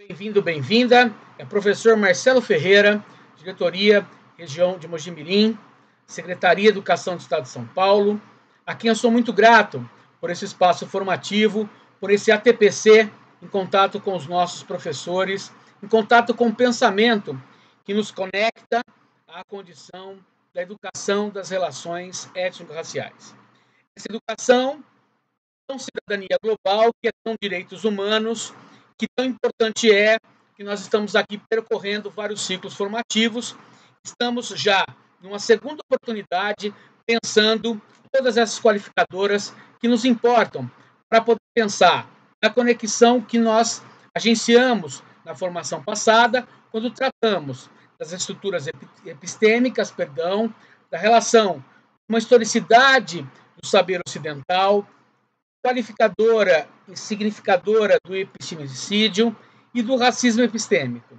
Bem-vindo, bem-vinda. É o professor Marcelo Ferreira, diretoria, região de Mojimirim, Secretaria de Educação do Estado de São Paulo, a quem eu sou muito grato por esse espaço formativo, por esse ATPC, em contato com os nossos professores, em contato com o pensamento que nos conecta à condição da educação das relações étnico-raciais. Essa educação é cidadania global, que são direitos humanos, que tão importante é que nós estamos aqui percorrendo vários ciclos formativos, estamos já numa segunda oportunidade pensando todas essas qualificadoras que nos importam para poder pensar na conexão que nós agenciamos na formação passada, quando tratamos das estruturas epistêmicas, da relação, uma historicidade do saber ocidental, qualificadora e significadora do epistemicídio e do racismo epistêmico.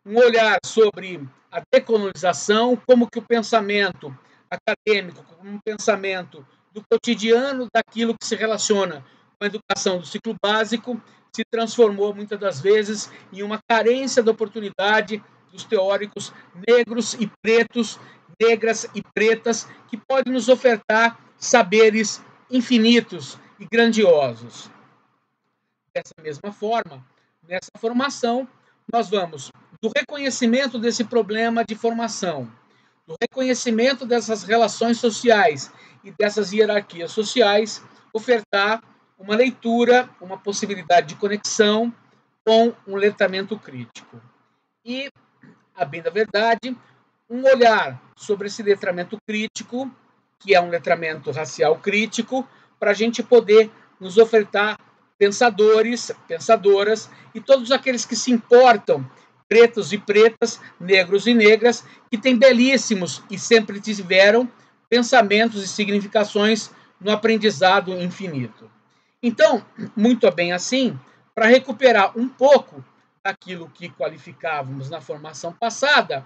Um olhar sobre a decolonização, como que o pensamento acadêmico, como um pensamento do cotidiano daquilo que se relaciona com a educação do ciclo básico, se transformou muitas das vezes em uma carência da oportunidade dos teóricos negros e pretos, negras e pretas, que podem nos ofertar saberes infinitos e grandiosos. Dessa mesma forma, nessa formação, nós vamos do reconhecimento desse problema de formação, do reconhecimento dessas relações sociais e dessas hierarquias sociais, ofertar uma leitura, uma possibilidade de conexão com um letramento crítico. E, a bem da verdade, um olhar sobre esse letramento crítico, que é um letramento racial crítico, para a gente poder nos ofertar pensadores, pensadoras e todos aqueles que se importam, pretos e pretas, negros e negras, que têm belíssimos e sempre tiveram pensamentos e significações no aprendizado infinito. Então, muito bem assim, para recuperar um pouco daquilo que qualificávamos na formação passada,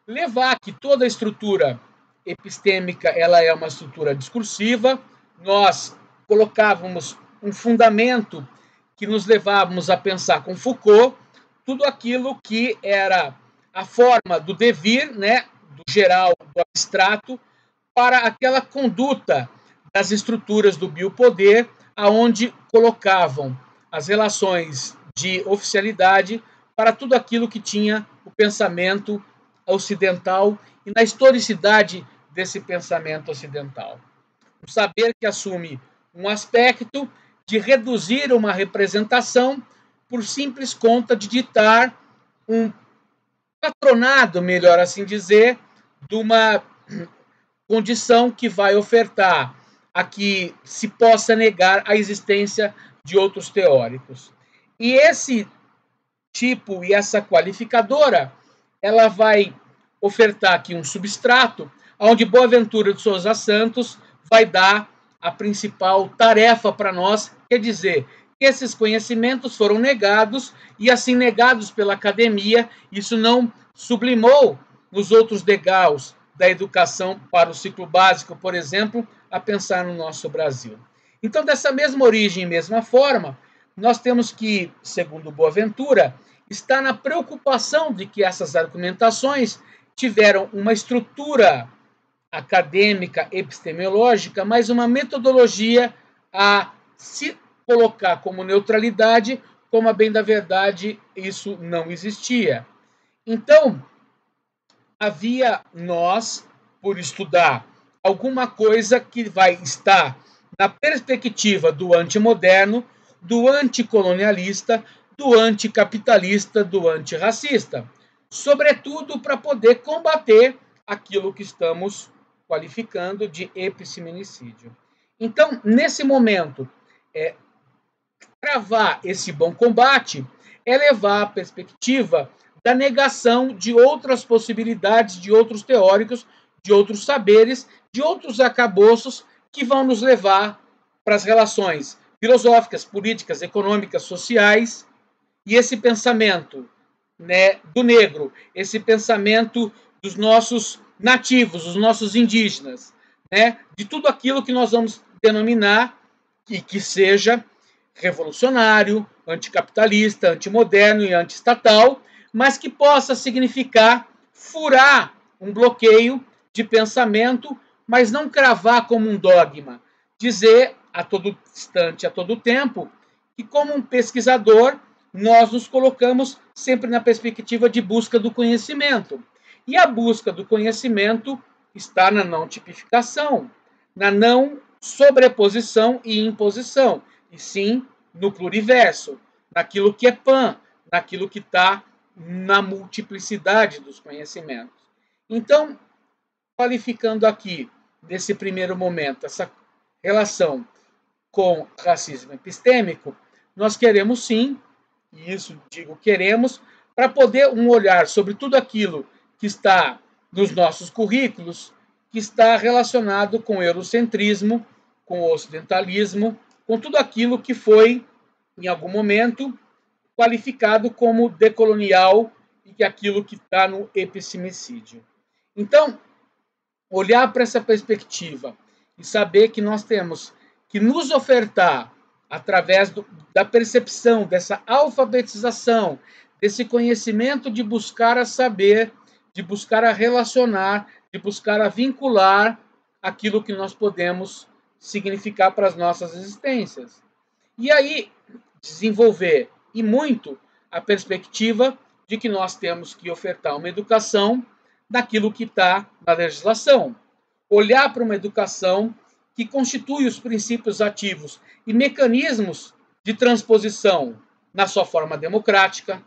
levar que toda a estrutura epistêmica ela é uma estrutura discursiva, nós colocávamos um fundamento que nos levávamos a pensar com Foucault, tudo aquilo que era a forma do devir, né, do geral, do abstrato, para aquela conduta das estruturas do biopoder, aonde colocavam as relações de oficialidade para tudo aquilo que tinha o pensamento ocidental e na historicidade desse pensamento ocidental. Um saber que assume um aspecto de reduzir uma representação por simples conta de ditar um patronado, melhor assim dizer, de uma condição que vai ofertar a que se possa negar a existência de outros teóricos. E esse tipo e essa qualificadora, ela vai ofertar aqui um substrato onde Boaventura de Sousa Santos vai dar a principal tarefa para nós, quer dizer, que esses conhecimentos foram negados e assim negados pela academia, isso não sublimou nos outros degraus da educação para o ciclo básico, por exemplo, a pensar no nosso Brasil. Então, dessa mesma origem, mesma forma, nós temos que, segundo Boaventura, está na preocupação de que essas argumentações tiveram uma estrutura acadêmica, epistemológica, mas uma metodologia a se colocar como neutralidade, como a bem da verdade isso não existia. Então, havia nós, por estudar alguma coisa que vai estar na perspectiva do antimoderno, do anticolonialista, do anticapitalista, do antirracista, sobretudo para poder combater aquilo que estamos qualificando de episteminicídio. Então, nesse momento, travar esse bom combate é levar a perspectiva da negação de outras possibilidades, de outros teóricos, de outros saberes, de outros arcabouços que vão nos levar para as relações filosóficas, políticas, econômicas, sociais, e esse pensamento, né, do negro, esse pensamento dos nossos nativos, dos nossos indígenas, né, de tudo aquilo que nós vamos denominar e que seja revolucionário, anticapitalista, antimoderno e antiestatal, mas que possa significar furar um bloqueio de pensamento, mas não cravar como um dogma. Dizer a todo instante, a todo tempo, que como um pesquisador, nós nos colocamos sempre na perspectiva de busca do conhecimento. E a busca do conhecimento está na não tipificação, na não sobreposição e imposição, e sim no pluriverso, naquilo que é pan, naquilo que está na multiplicidade dos conhecimentos. Então, qualificando aqui, nesse primeiro momento, essa relação com racismo epistêmico, nós queremos sim, e isso digo queremos, para poder um olhar sobre tudo aquilo que está nos nossos currículos, que está relacionado com o eurocentrismo, com o ocidentalismo, com tudo aquilo que foi, em algum momento, qualificado como decolonial e que aquilo que está no epistemicídio. Então, olhar para essa perspectiva e saber que nós temos que nos ofertar, através da percepção, dessa alfabetização, desse conhecimento de buscar a saber, de buscar a relacionar, de buscar a vincular aquilo que nós podemos significar para as nossas existências. E aí, desenvolver, e muito, a perspectiva de que nós temos que ofertar uma educação daquilo que está na legislação. Olhar para uma educação que constitui os princípios ativos e mecanismos de transposição na sua forma democrática,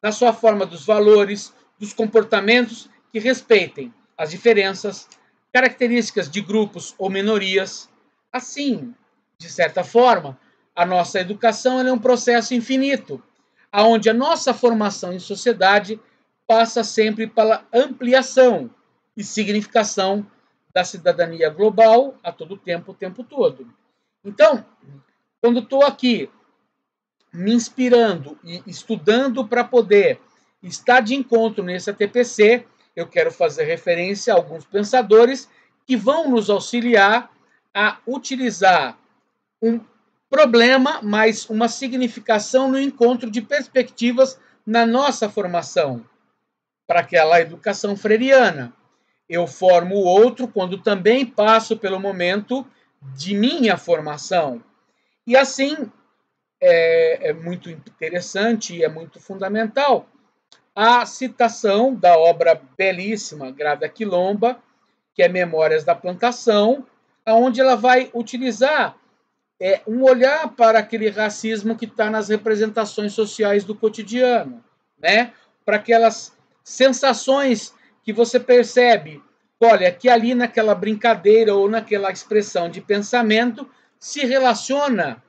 na sua forma dos valores, dos comportamentos que respeitem as diferenças, características de grupos ou minorias. Assim, de certa forma, a nossa educação é um processo infinito, onde a nossa formação em sociedade passa sempre pela ampliação e significação da cidadania global a todo tempo, o tempo todo. Então, quando estou aqui me inspirando e estudando para poder estar de encontro nesse ATPC, eu quero fazer referência a alguns pensadores que vão nos auxiliar a utilizar um problema, mas uma significação no encontro de perspectivas na nossa formação, para aquela educação freiriana. Eu formo o outro quando também passo pelo momento de minha formação. E assim, é muito interessante e é muito fundamental a citação da obra belíssima, Grada Quilomba, que é Memórias da Plantação, onde ela vai utilizar um olhar para aquele racismo que está nas representações sociais do cotidiano, né? Para aquelas sensações que você percebe, olha, que ali naquela brincadeira ou naquela expressão de pensamento se relaciona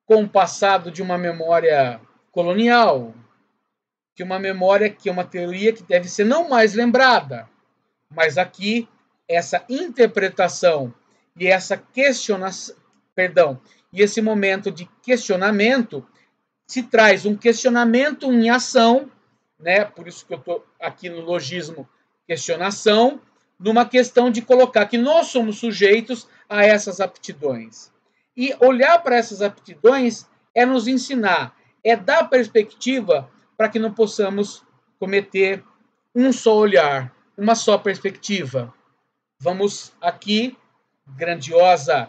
com o passado de uma memória colonial, que uma memória que é uma teoria que deve ser não mais lembrada, mas aqui essa interpretação e essa questionação, e esse momento de questionamento se traz um questionamento em ação, né? Por isso que eu estou aqui no logismo questionação, numa questão de colocar que nós somos sujeitos a essas aptidões. E olhar para essas aptidões é nos ensinar, é dar perspectiva para que não possamos cometer um só olhar, uma só perspectiva. Vamos aqui, grandiosa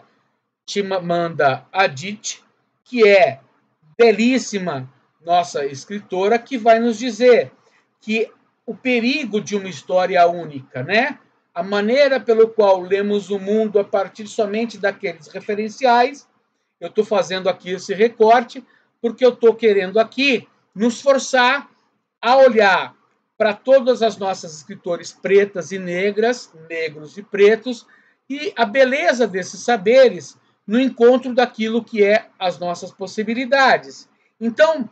Chimamanda Adichie, que é belíssima nossa escritora, que vai nos dizer que o perigo de uma história única, né? A maneira pelo qual lemos o mundo a partir somente daqueles referenciais. Eu estou fazendo aqui esse recorte porque eu estou querendo aqui nos forçar a olhar para todas as nossas escritores pretas e negras, negros e pretos, e a beleza desses saberes no encontro daquilo que é as nossas possibilidades. Então,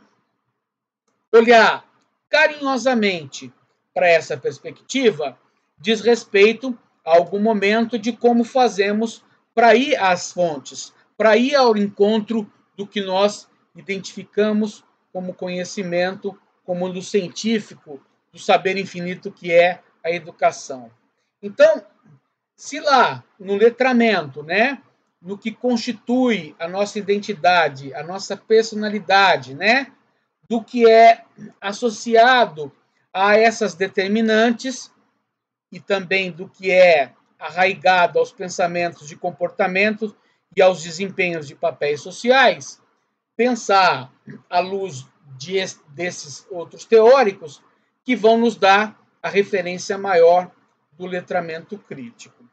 olhar carinhosamente para essa perspectiva diz respeito a algum momento de como fazemos para ir às fontes, para ir ao encontro do que nós identificamos como conhecimento, como mundo científico, do saber infinito que é a educação. Então, se lá no letramento, né, no que constitui a nossa identidade, a nossa personalidade, né? Do que é associado a essas determinantes e também do que é arraigado aos pensamentos de comportamentos e aos desempenhos de papéis sociais, pensar à luz desses outros teóricos que vão nos dar a referência maior do letramento crítico.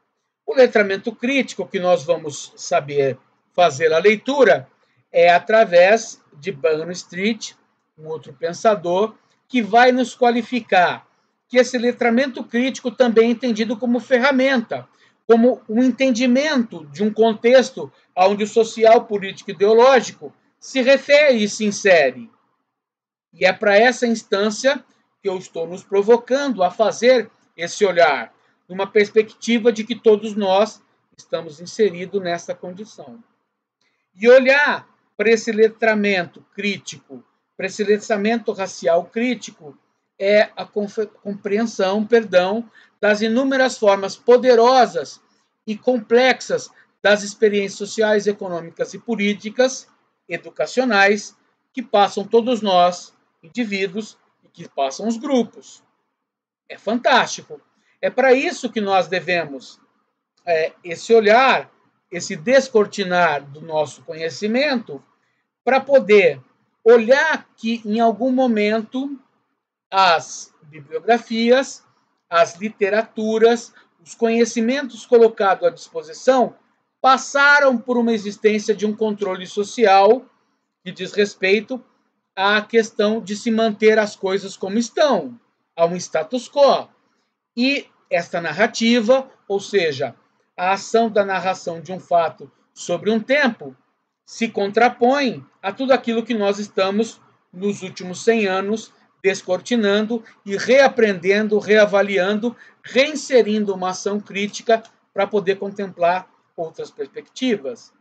O letramento crítico que nós vamos saber fazer a leitura é através de Burnham Street, um outro pensador, que vai nos qualificar que esse letramento crítico também é entendido como ferramenta, como um entendimento de um contexto onde o social, político e ideológico se refere e se insere. E é para essa instância que eu estou nos provocando a fazer esse olhar, numa perspectiva de que todos nós estamos inseridos nessa condição. E olhar para esse letramento crítico, para esse letramento racial crítico, é a compreensão, das inúmeras formas poderosas e complexas das experiências sociais, econômicas e políticas, educacionais, que passam todos nós, indivíduos, e que passam os grupos. É fantástico. É para isso que nós devemos esse olhar, esse descortinar do nosso conhecimento, para poder olhar que, em algum momento, as bibliografias, as literaturas, os conhecimentos colocados à disposição passaram por uma existência de um controle social que diz respeito à questão de se manter as coisas como estão, a um status quo. E esta narrativa, ou seja, a ação da narração de um fato sobre um tempo, se contrapõe a tudo aquilo que nós estamos, nos últimos 100 anos, descortinando e reaprendendo, reavaliando, reinserindo uma ação crítica para poder contemplar outras perspectivas.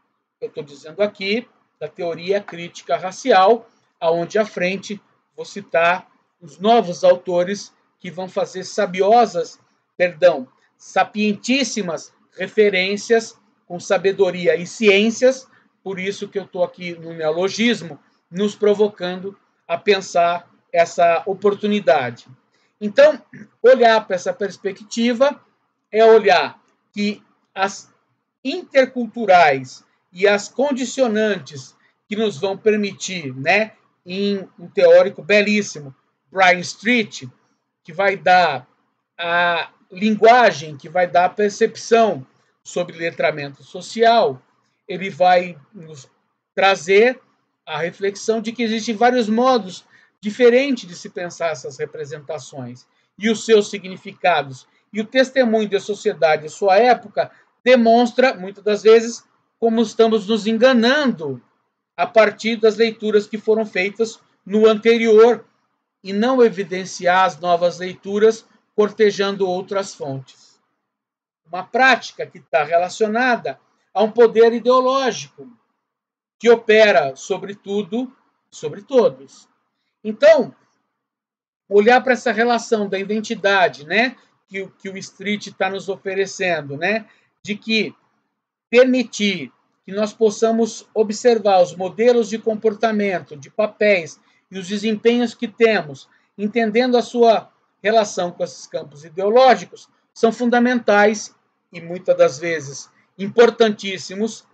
Eu estou dizendo aqui da teoria crítica racial, aonde à frente vou citar os novos autores que vão fazer sapientíssimas referências com sabedoria e ciências, por isso que eu estou aqui no neologismo, nos provocando a pensar essa oportunidade. Então, olhar para essa perspectiva é olhar que as interculturais e as condicionantes que nos vão permitir, né, em um teórico belíssimo, Brian Street, que vai dar a linguagem, que vai dar a percepção sobre letramento social, ele vai nos trazer a reflexão de que existem vários modos diferentes de se pensar essas representações e os seus significados. E o testemunho da sociedade em sua época demonstra, muitas das vezes, como estamos nos enganando a partir das leituras que foram feitas no anterior e não evidenciar as novas leituras cortejando outras fontes. Uma prática que está relacionada a um poder ideológico que opera sobre tudo, sobre todos. Então, olhar para essa relação da identidade, né, que o Street está nos oferecendo, né, de que permitir que nós possamos observar os modelos de comportamento, de papéis e os desempenhos que temos, entendendo a sua relação com esses campos ideológicos, são fundamentais e muitas das vezes importantíssimos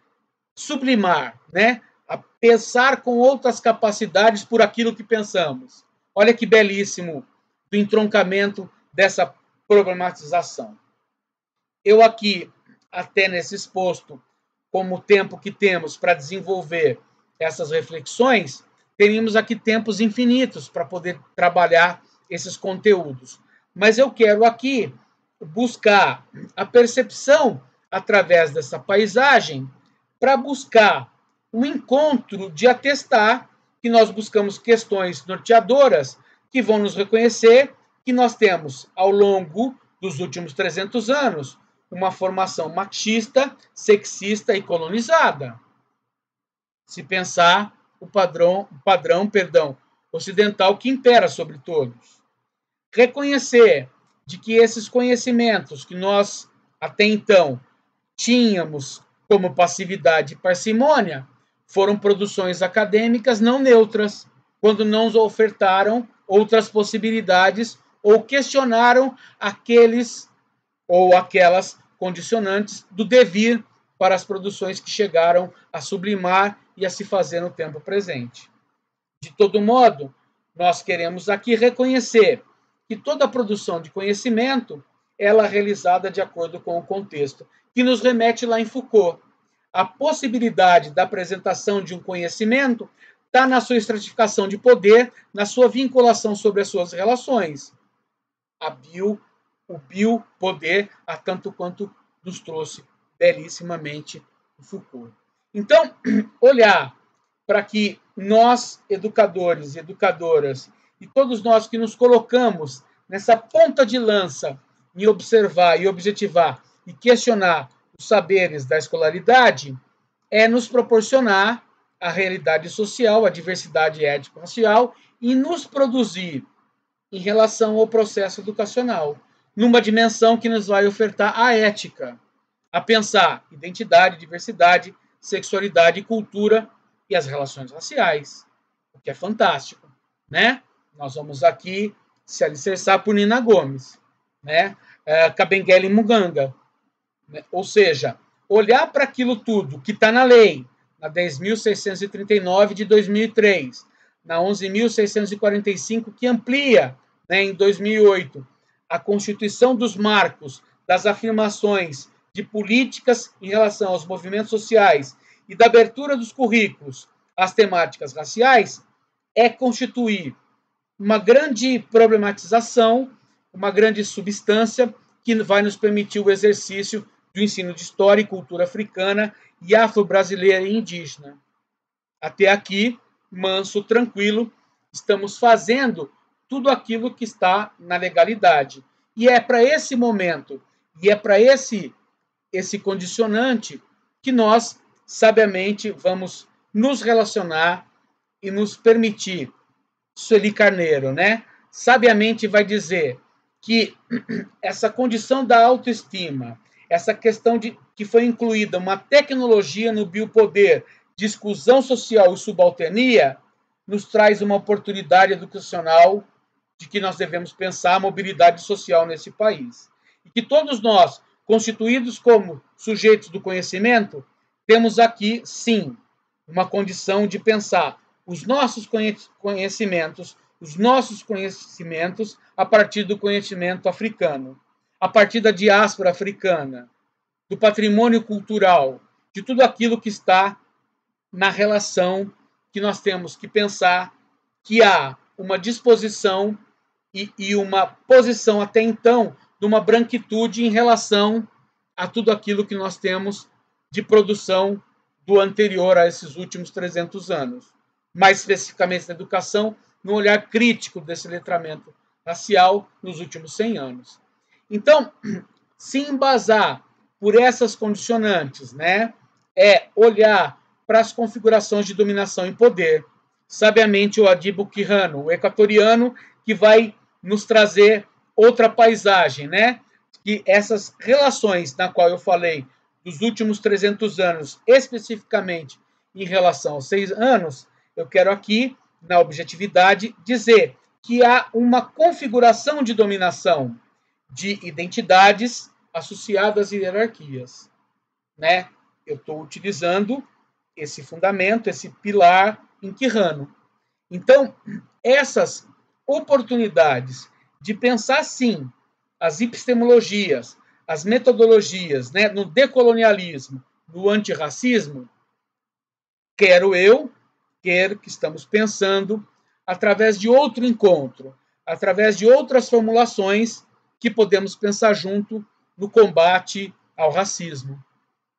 sublimar, né? A pensar com outras capacidades por aquilo que pensamos. Olha que belíssimo do entroncamento dessa problematização. Eu aqui, até nesse exposto, como o tempo que temos para desenvolver essas reflexões, teríamos aqui tempos infinitos para poder trabalhar esses conteúdos. Mas eu quero aqui buscar a percepção através dessa paisagem para buscar um encontro de atestar que nós buscamos questões norteadoras que vão nos reconhecer que nós temos, ao longo dos últimos 300 anos, uma formação machista, sexista e colonizada. Se pensar o padrão ocidental que impera sobre todos. Reconhecer de que esses conhecimentos que nós, até então, tínhamos como passividade e parcimônia, foram produções acadêmicas não neutras, quando não ofertaram outras possibilidades ou questionaram aqueles ou aquelas condicionantes do devir para as produções que chegaram a sublimar e a se fazer no tempo presente. De todo modo, nós queremos aqui reconhecer que toda a produção de conhecimento ela é realizada de acordo com o contexto, que nos remete lá em Foucault. A possibilidade da apresentação de um conhecimento está na sua estratificação de poder, na sua vinculação sobre as suas relações. O biopoder, a tanto quanto nos trouxe belíssimamente o Foucault. Então, olhar para que nós, educadores e educadoras, e todos nós que nos colocamos nessa ponta de lança em observar e objetivar e questionar os saberes da escolaridade, é nos proporcionar a realidade social, a diversidade étnico-racial e nos produzir em relação ao processo educacional, numa dimensão que nos vai ofertar a ética, a pensar identidade, diversidade, sexualidade, cultura e as relações raciais, o que é fantástico, né? Nós vamos aqui se alicerçar por Nina Gomes, né? Kabengele Muganga, né? Ou seja, olhar para aquilo tudo que está na lei, na 10.639 de 2003, na 11.645 que amplia, né, em 2008, a Constituição dos Marcos das afirmações de políticas em relação aos movimentos sociais e da abertura dos currículos às temáticas raciais, é constituir uma grande problematização, uma grande substância que vai nos permitir o exercício do ensino de história e cultura africana e afro-brasileira e indígena. Até aqui, manso, tranquilo, estamos fazendo tudo aquilo que está na legalidade. E é para esse momento, e é para esse condicionante que nós, sabiamente, vamos nos relacionar e nos permitir. Sueli Carneiro, né? Sabiamente vai dizer que essa condição da autoestima, essa questão de que foi incluída uma tecnologia no biopoder de exclusão social e subalternia, nos traz uma oportunidade educacional de que nós devemos pensar a mobilidade social nesse país. E que todos nós, constituídos como sujeitos do conhecimento, temos aqui, sim, uma condição de pensar os nossos conhecimentos a partir do conhecimento africano, a partir da diáspora africana, do patrimônio cultural, de tudo aquilo que está na relação que nós temos que pensar que há uma disposição e uma posição até então de uma branquitude em relação a tudo aquilo que nós temos de produção do anterior a esses últimos 300 anos. Mais especificamente na educação, no olhar crítico desse letramento racial nos últimos 100 anos. Então, se embasar por essas condicionantes, né, é olhar para as configurações de dominação e poder. Sabiamente, o Adibo Quijano, o equatoriano, que vai nos trazer outra paisagem, né? Que essas relações na qual eu falei dos últimos 300 anos, especificamente em relação aos 6 anos, eu quero aqui, na objetividade, dizer que há uma configuração de dominação de identidades associadas a hierarquias, né? Eu estou utilizando esse fundamento, esse pilar em Quijano. Então, essas oportunidades de pensar, sim, as epistemologias, as metodologias, né, no decolonialismo, no antirracismo, quero que estamos pensando através de outro encontro, através de outras formulações que podemos pensar junto no combate ao racismo,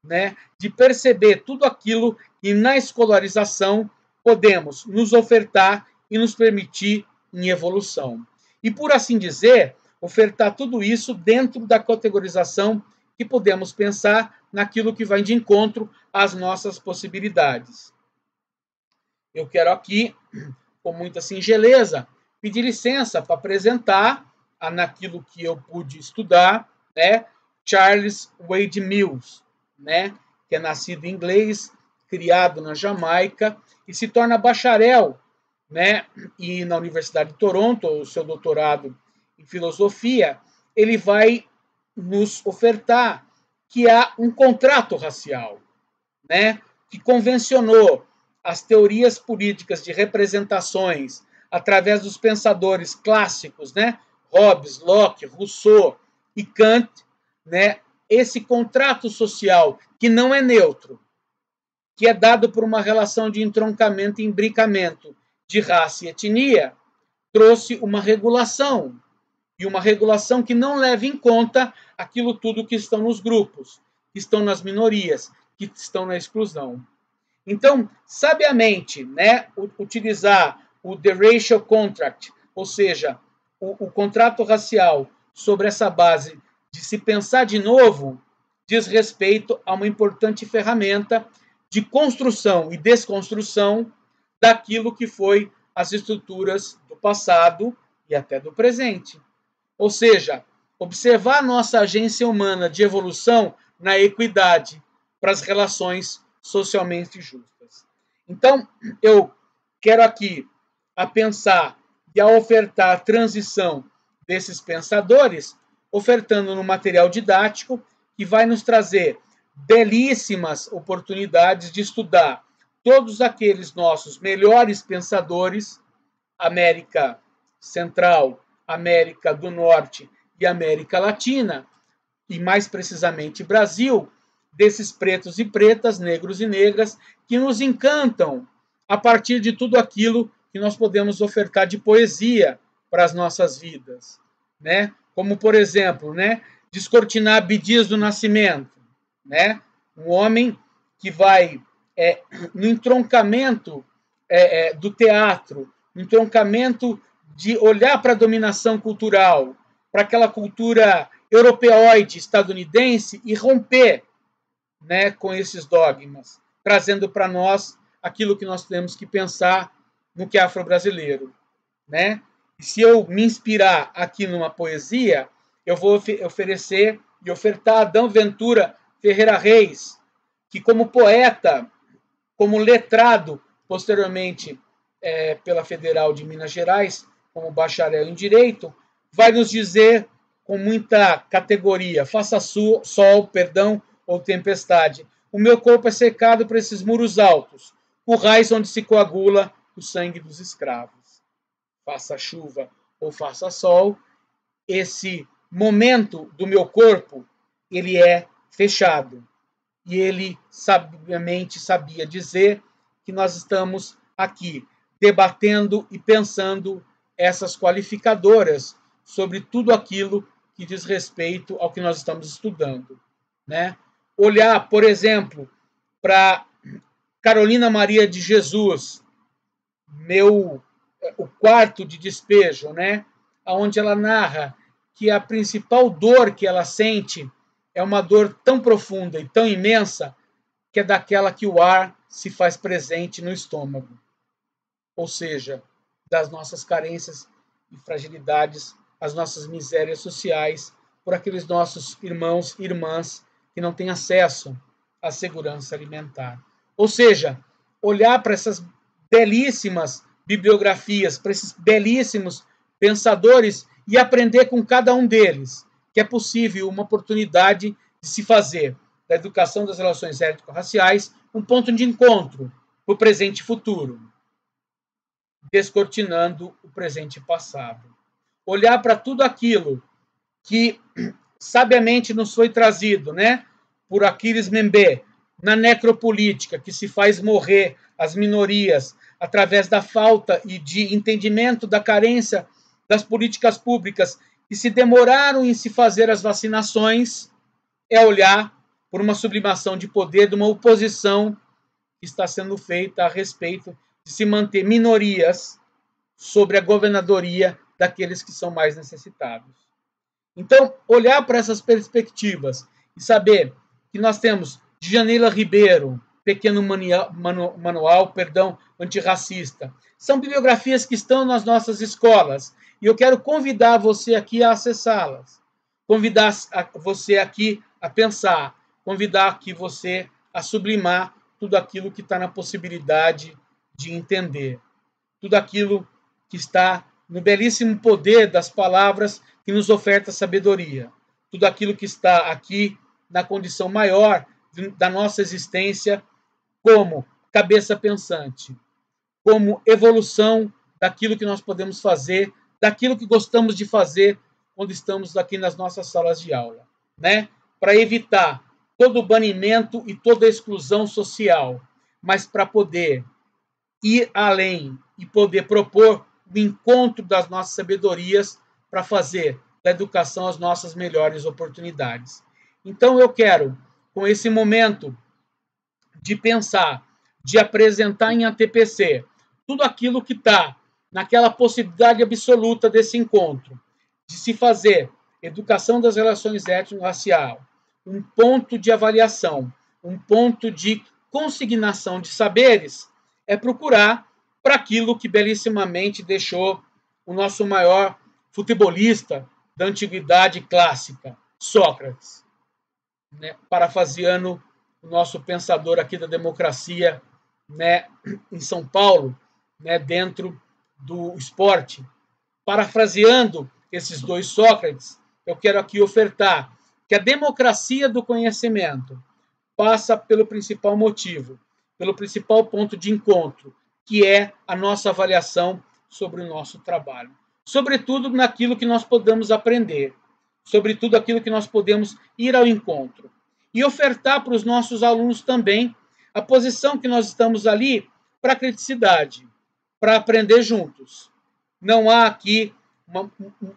né? De perceber tudo aquilo que na escolarização podemos nos ofertar e nos permitir em evolução. E, por assim dizer, ofertar tudo isso dentro da categorização que podemos pensar naquilo que vai de encontro às nossas possibilidades. Eu quero aqui, com muita singeleza, pedir licença para apresentar, naquilo que eu pude estudar, né, Charles Wade Mills, né, que é nascido inglês, criado na Jamaica e se torna bacharel, né? E na Universidade de Toronto, o seu doutorado em filosofia, ele vai nos ofertar que há um contrato racial, né? Que convencionou as teorias políticas de representações através dos pensadores clássicos, né? Hobbes, Locke, Rousseau e Kant, né? Esse contrato social que não é neutro, que é dado por uma relação de entroncamento e imbricamento de raça e etnia, trouxe uma regulação, e uma regulação que não leva em conta aquilo tudo que estão nos grupos, que estão nas minorias, que estão na exclusão. Então, sabiamente, né, utilizar o The Racial Contract, ou seja, o contrato racial sobre essa base de se pensar de novo, diz respeito a uma importante ferramenta de construção e desconstrução daquilo que foi as estruturas do passado e até do presente. Ou seja, observar nossa agência humana de evolução na equidade para as relações socialmente justas. Então, eu quero aqui a pensar e a ofertar a transição desses pensadores, ofertando no material didático que vai nos trazer belíssimas oportunidades de estudar todos aqueles nossos melhores pensadores, América Central, América do Norte e América Latina, e mais precisamente Brasil, desses pretos e pretas, negros e negras, que nos encantam a partir de tudo aquilo que nós podemos ofertar de poesia para as nossas vidas, né? Como, por exemplo, né, Descortinar Abdias do Nascimento, né? Um homem que vai no entroncamento do teatro, no entroncamento de olhar para a dominação cultural, para aquela cultura europeoide, estadunidense, e romper, né, com esses dogmas, trazendo para nós aquilo que nós temos que pensar no que é afro-brasileiro, né? E se eu me inspirar aqui numa poesia, eu vou oferecer e ofertar Adão Ventura Ferreira Reis, que como poeta, como letrado, posteriormente pela Federal de Minas Gerais, como bacharel em Direito, vai nos dizer com muita categoria, faça sol, perdão, ou tempestade. O meu corpo é cercado por esses muros altos, currais onde se coagula o sangue dos escravos. Faça chuva ou faça sol, esse momento do meu corpo, ele é fechado. E ele sabiamente sabia dizer que nós estamos aqui debatendo e pensando essas qualificadoras sobre tudo aquilo que diz respeito ao que nós estamos estudando, né? Olhar, por exemplo, para Carolina Maria de Jesus, o quarto de despejo, né? Onde ela narra que a principal dor que ela sente é uma dor tão profunda e tão imensa que é daquela que o ar se faz presente no estômago. Ou seja, das nossas carências e fragilidades, as nossas misérias sociais, por aqueles nossos irmãos e irmãs que não têm acesso à segurança alimentar. Ou seja, olhar para essas belíssimas bibliografias, para esses belíssimos pensadores e aprender com cada um deles, que é possível uma oportunidade de se fazer da educação das relações étnico-raciais um ponto de encontro para o presente e futuro, descortinando o presente e passado. Olhar para tudo aquilo que sabiamente nos foi trazido, né, por Aquiles Mbembe, na necropolítica, que se faz morrer as minorias através da falta e de entendimento da carência das políticas públicas que se demoraram em se fazer as vacinações, é olhar por uma sublimação de poder de uma oposição que está sendo feita a respeito de se manter minorias sobre a governadoria daqueles que são mais necessitados. Então, olhar para essas perspectivas e saber que nós temos Djanila Ribeiro, pequeno manual, antirracista, são bibliografias que estão nas nossas escolas e eu quero convidar você aqui a acessá-las, convidar você aqui a pensar, convidar aqui você a sublimar tudo aquilo que está na possibilidade de entender, tudo aquilo que está no belíssimo poder das palavras que nos oferta sabedoria, tudo aquilo que está aqui na condição maior da nossa existência como cabeça pensante, como evolução daquilo que nós podemos fazer, daquilo que gostamos de fazer quando estamos aqui nas nossas salas de aula, né? Para evitar todo o banimento e toda a exclusão social, mas para poder ir além e poder propor o encontro das nossas sabedorias para fazer da educação as nossas melhores oportunidades. Então eu quero, com esse momento de pensar, de apresentar em ATPC tudo aquilo que está naquela possibilidade absoluta desse encontro, de se fazer educação das relações étnico-racial, um ponto de avaliação, um ponto de consignação de saberes, é procurar para aquilo que belíssimamente deixou o nosso maior futebolista da antiguidade clássica, Sócrates, né? Parafraseando o nosso pensador aqui da democracia, né, em São Paulo, né, dentro do esporte. Parafraseando esses dois Sócrates, eu quero aqui ofertar que a democracia do conhecimento passa pelo principal motivo, pelo principal ponto de encontro, que é a nossa avaliação sobre o nosso trabalho. Sobretudo naquilo que nós podemos aprender, sobretudo aquilo que nós podemos ir ao encontro. E ofertar para os nossos alunos também a posição que nós estamos ali para a criticidade, para aprender juntos. Não há aqui um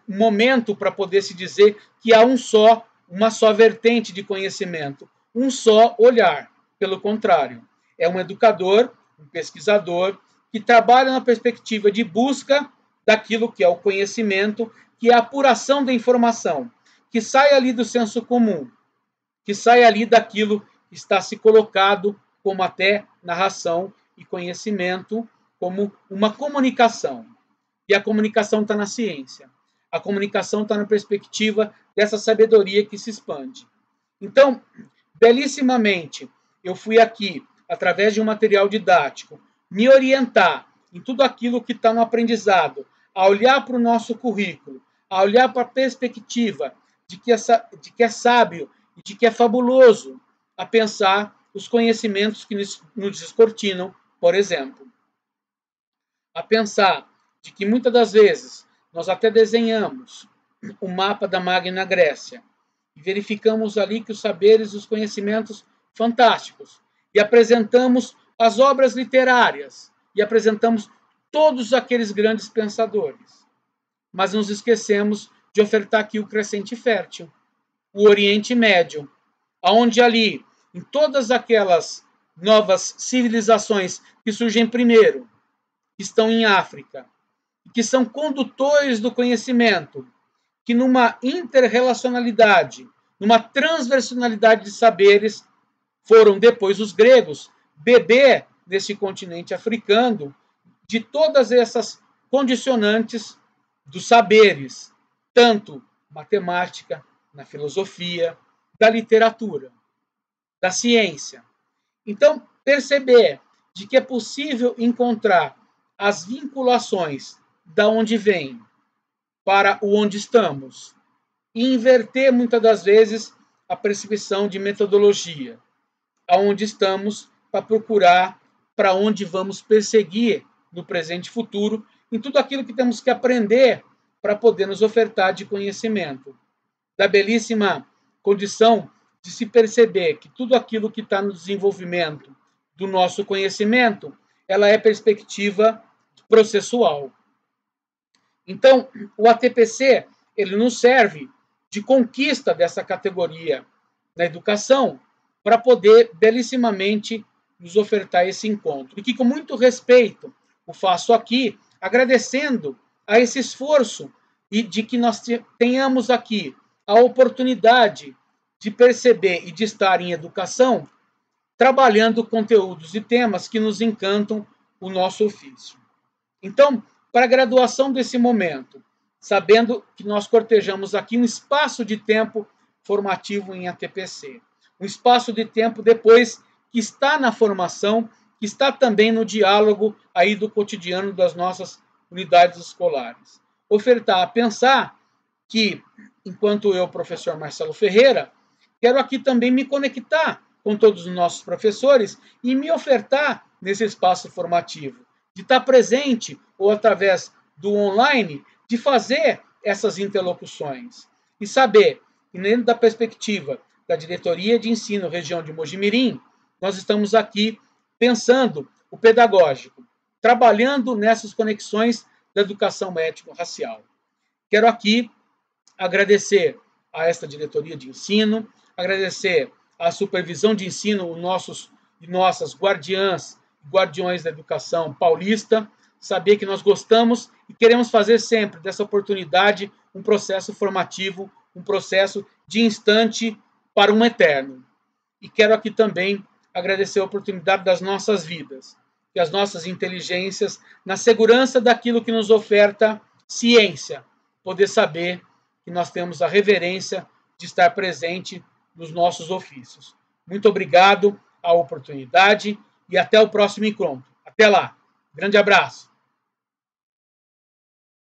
momento para poder se dizer que há uma só vertente de conhecimento, um só olhar. Pelo contrário, é um educador, um pesquisador, que trabalha na perspectiva de busca daquilo que é o conhecimento, que é a apuração da informação, que sai ali do senso comum, que sai ali daquilo que está se colocado como até narração e conhecimento, como uma comunicação. E a comunicação está na ciência. A comunicação está na perspectiva dessa sabedoria que se expande. Então, belíssimamente, eu fui aqui, através de um material didático, me orientar em tudo aquilo que está no aprendizado, a olhar para o nosso currículo, a olhar para a perspectiva de que é sábio e de que é fabuloso a pensar os conhecimentos que nos descortinam, por exemplo. A pensar de que muitas das vezes nós até desenhamos o mapa da Magna Grécia e verificamos ali que os saberes e os conhecimentos fantásticos e apresentamos as obras literárias e apresentamos todos aqueles grandes pensadores. Mas nos esquecemos de ofertar aqui o crescente fértil, o Oriente Médio, onde ali, em todas aquelas novas civilizações que surgem primeiro, que estão em África, que são condutores do conhecimento, que numa interrelacionalidade, numa transversalidade de saberes, foram depois os gregos beber nesse continente africano de todas essas condicionantes dos saberes, tanto matemática, na filosofia, da literatura, da ciência. Então, perceber de que é possível encontrar as vinculações da onde vem para o onde estamos e inverter muitas das vezes a prescrição de metodologia, aonde estamos para procurar para onde vamos perseguir no presente e futuro, em tudo aquilo que temos que aprender para poder nos ofertar de conhecimento. Da belíssima condição de se perceber que tudo aquilo que está no desenvolvimento do nosso conhecimento, ela é perspectiva processual. Então, o ATPC, ele nos serve de conquista dessa categoria na educação para poder belíssimamente nos ofertar esse encontro. E que, com muito respeito, o faço aqui, agradecendo a esse esforço e de que nós tenhamos aqui a oportunidade de perceber e de estar em educação, trabalhando conteúdos e temas que nos encantam o nosso ofício. Então, para a graduação desse momento, sabendo que nós cortejamos aqui um espaço de tempo formativo em ATPC, um espaço de tempo depois que está na formação, que está também no diálogo aí do cotidiano das nossas unidades escolares. Ofertar, pensar que, enquanto eu, professor Marcelo Ferreira, quero aqui também me conectar com todos os nossos professores e me ofertar nesse espaço formativo, de estar presente ou através do online, de fazer essas interlocuções e saber que, dentro da perspectiva da Diretoria de Ensino Região de Mojimirim, nós estamos aqui pensando o pedagógico, trabalhando nessas conexões da educação étnico-racial. Quero aqui agradecer a esta diretoria de ensino, agradecer à supervisão de ensino, os nossos e nossas guardiões da educação paulista, saber que nós gostamos e queremos fazer sempre dessa oportunidade um processo formativo, um processo de instante para um eterno. E quero aqui também agradecer a oportunidade das nossas vidas, e as nossas inteligências, na segurança daquilo que nos oferta ciência, poder saber que nós temos a reverência de estar presente nos nossos ofícios. Muito obrigado a oportunidade e até o próximo encontro. Até lá. Grande abraço.